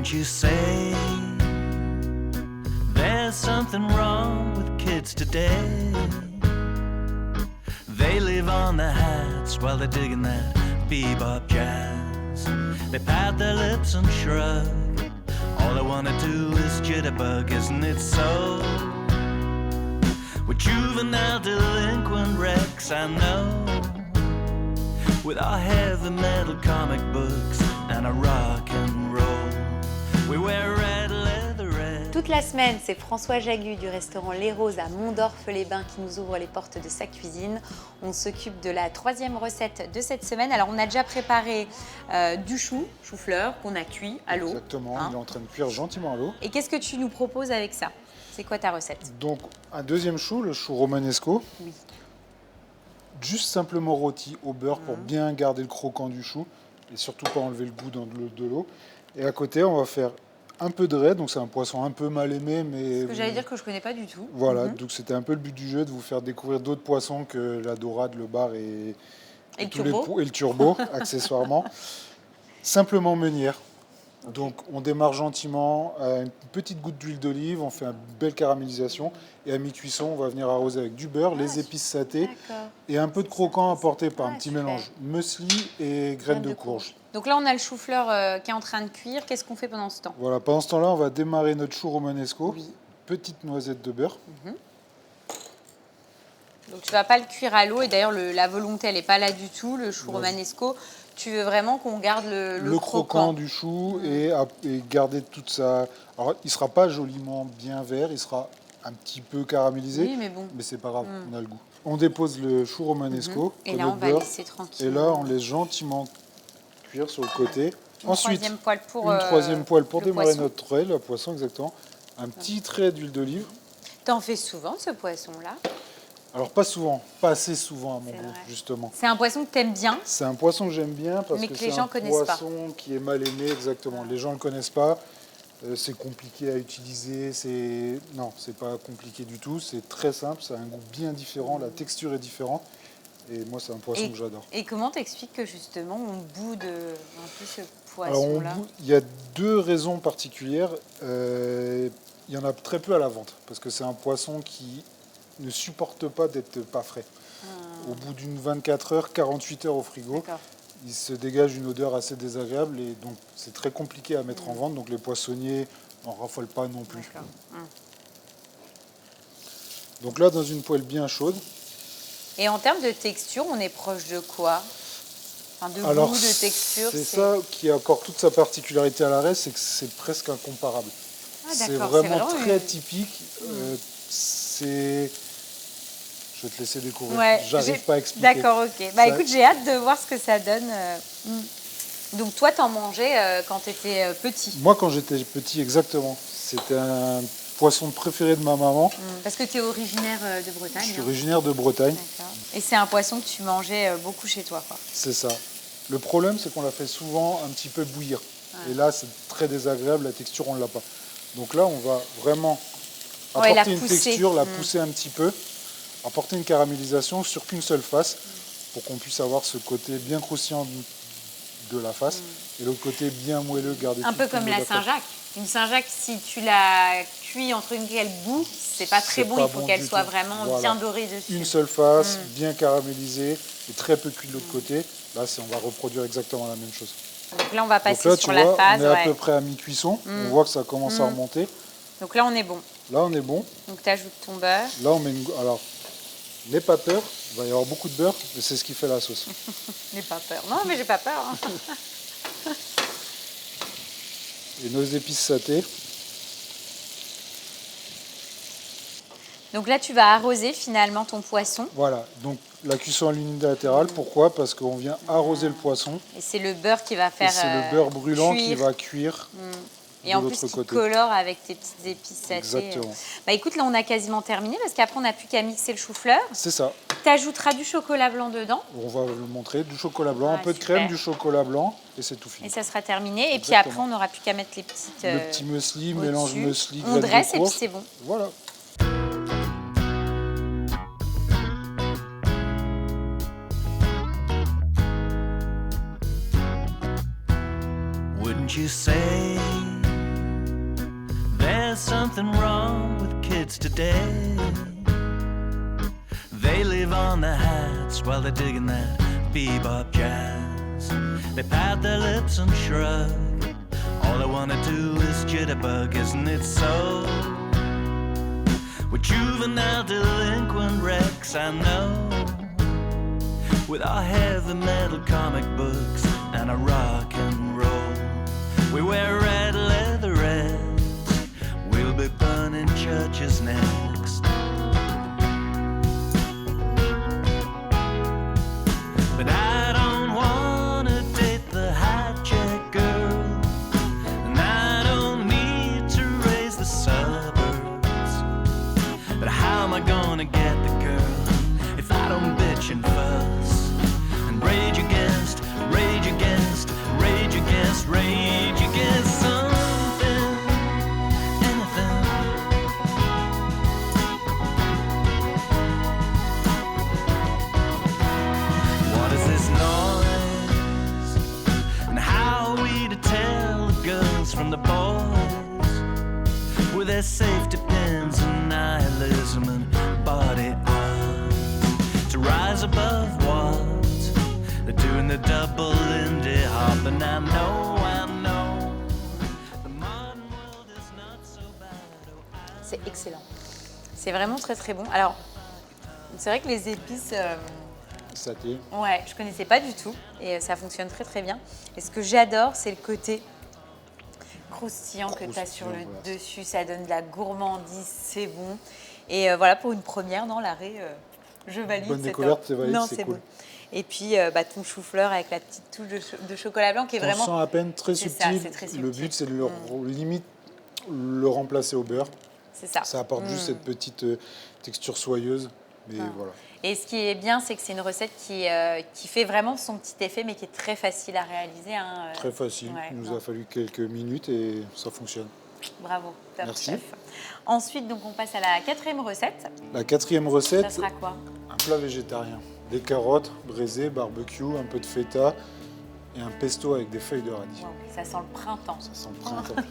Wouldn't you say there's something wrong with kids today? They live on their hats while they're digging that bebop jazz. They pat their lips and shrug. All they wanna do is jitterbug, isn't it so? We're juvenile delinquent wrecks, I know. With our heavy metal comic books and our rock and roll. We wear red leather red. Toute la semaine, c'est François Jagu du restaurant Les Roses à Mondorf-les-Bains qui nous ouvre les portes de sa cuisine. On s'occupe de la 3e recette de cette semaine. Alors, on a déjà préparé du chou-fleur qu'on a cuit à l'eau. Exactement, il est en train de cuire gentiment à l'eau. Et qu'est-ce que tu nous proposes avec ça? C'est quoi ta recette? Donc, un deuxième chou, le chou romanesco. Oui. Juste simplement rôti au beurre pour bien garder le croquant du chou et surtout pas enlever le goût de l'eau. Et à côté, on va faire un peu de raie, donc c'est un poisson un peu mal aimé, mais... Ce que j'allais dire que je connais pas du tout. Voilà, donc c'était un peu le but du jeu, de vous faire découvrir d'autres poissons que la dorade, le bar et le turbo, accessoirement. Simplement meunière. Donc on démarre gentiment, une petite goutte d'huile d'olive, on fait une belle caramélisation et à mi-cuisson on va venir arroser avec du beurre, les épices satées et un peu de croquant apporté par un petit mélange muesli et graines de courge. Donc là on a le chou-fleur qui est en train de cuire, qu'est-ce qu'on fait pendant ce temps? Voilà, pendant ce temps-là on va démarrer notre chou romanesco, petite noisette de beurre. Donc tu vas pas le cuire à l'eau et d'ailleurs la volonté elle n'est pas là du tout, le chou romanesco. Tu veux vraiment qu'on garde le croquant du chou et garder toute sa... Alors, il ne sera pas joliment bien vert, il sera un petit peu caramélisé, oui, mais bon. Mais c'est pas grave, on a le goût. On dépose le chou romanesco. Et là, on va laisser tranquille. Et là, on laisse gentiment cuire sur le côté. Ensuite, troisième poêle pour, une troisième poêle pour démarrer poisson. notre trait, le poisson exactement. Un petit trait d'huile d'olive. T'en fais souvent ce poisson-là? Alors pas souvent, pas assez souvent à mon goût, justement. C'est un poisson que tu aimes bien? C'est un poisson que j'aime bien parce que c'est un poisson qui est mal aimé, exactement. Les gens ne le connaissent pas, c'est compliqué à utiliser, non, c'est pas compliqué du tout, c'est très simple, ça a un goût bien différent, la texture est différente. Et moi, c'est un poisson que j'adore. Et comment t'expliques que justement on boude un peu ce poisson-là? Il y a deux raisons particulières. Il y en a très peu à la vente parce que c'est un poisson qui ne supporte pas d'être pas frais. Au bout d'une 24 heures, 48 heures au frigo, il se dégage une odeur assez désagréable et donc c'est très compliqué à mettre en vente. Donc les poissonniers n'en raffolent pas non plus. Donc là, dans une poêle bien chaude. Et en termes de texture, on est proche de quoi? Enfin, de Alors, goût, de texture. C'est ça qui a encore toute sa particularité à l'arrêt, c'est que c'est presque incomparable. C'est vraiment très typique. Je vais te laisser découvrir. Ouais, j'arrive pas à expliquer. D'accord, ok. Bah écoute, j'ai hâte de voir ce que ça donne. Donc toi, t'en mangeais quand tu étais petit? Moi, quand j'étais petit, exactement. C'était un poisson préféré de ma maman. Parce que tu es originaire de Bretagne. Je suis originaire de Bretagne. D'accord. Et c'est un poisson que tu mangeais beaucoup chez toi, quoi. C'est ça. Le problème, c'est qu'on la fait souvent un petit peu bouillir. Et là, c'est très désagréable, la texture, on ne l'a pas. Donc là, on va vraiment apporter une texture, la pousser un petit peu, apporter une caramélisation sur qu'une seule face pour qu'on puisse avoir ce côté bien croustillant de la face et l'autre côté bien moelleux, garder un peu comme la Saint-Jacques. Une Saint-Jacques, si tu la cuis entre une qu'elle bout, c'est pas très bon. Il faut qu'elle soit vraiment bien dorée dessus. Une seule face, bien caramélisée et très peu cuit de l'autre côté. Là, on va reproduire exactement la même chose. Donc là, on va passer sur la phase. On est à peu près à mi-cuisson. On voit que ça commence à remonter. Donc là, on est bon. Là, on est bon. Donc tu ajoutes ton beurre. Là, on met Alors, n'aie pas peur. Il va y avoir beaucoup de beurre, mais c'est ce qui fait la sauce. N'aie pas peur. Non, mais j'ai pas peur. Hein. Et nos épices satées. Donc là, tu vas arroser finalement ton poisson. Voilà, donc la cuisson à l'unilatérale, pourquoi? Parce qu'on vient arroser le poisson. Et c'est le beurre qui va faire c'est le beurre brûlant cuire. qui va cuire. Et en plus, tu colores avec tes petites épices satées. Exactement. Bah écoute, là, on a quasiment terminé parce qu'après, on n'a plus qu'à mixer le chou-fleur. C'est ça. Tu ajouteras du chocolat blanc dedans. On va le montrer, du chocolat blanc, un peu de crème, du chocolat blanc, et c'est tout fini. Et ça sera terminé. Et puis après, on n'aura plus qu'à mettre les petites... le petit muesli, mélange muesli, on dresse et puis c'est bon. Voilà. Wouldn't you say there's something wrong with kids today. They live on their hats while they're digging that bebop jazz. They pat their lips and shrug. All they wanna do is jitterbug, isn't it so? We're juvenile delinquent wrecks, I know. With our heavy metal comic books and our rock and roll. We wear red leatherettes. We'll be burning churches next. But I don't wanna date the hijack girl, and I don't need to raise the suburbs. But how am I gonna get the girl if I don't bitch and fuss and rage against, rage against, rage against, rage against something, anything? What is this noise? And how are we to tell the girls from the boys with their safety pins and nihilism and body art to rise above what they're doing the double Lindy Hop? And I know the modern world is not so bad. Oh, C'est excellent. C'est vraiment très très bon. Alors, c'est vrai que les épices, Saté. ouais, je connaissais pas du tout et ça fonctionne très très bien. Et ce que j'adore, c'est le côté croustillant que tu as sur le Croustillant, dessus. Ça donne de la gourmandise, c'est bon. Et voilà, pour une première dans l'arrêt, je valide. Bonne c'est découverte, top. c'est valide, Non, c'est bon. cool. Et puis ton chou-fleur avec la petite touche de chocolat blanc qui est On vraiment. sent à peine très C'est ça, subtil. c'est très Le subtil. but, c'est de limite le remplacer au beurre. C'est ça. Ça apporte juste cette petite texture soyeuse. Mais voilà. Et ce qui est bien, c'est que c'est une recette qui fait vraiment son petit effet, mais qui est très facile à réaliser. Hein. Très facile. Ouais, Il nous non. a fallu quelques minutes et ça fonctionne. Bravo, top Merci. chef. Ensuite, donc, on passe à la 4e recette. La 4e Ça recette, sera quoi? un plat végétarien. Des carottes braisées, barbecue, un peu de feta et un pesto avec des feuilles de radis. Wow, ça sent le printemps. Ça sent le printemps.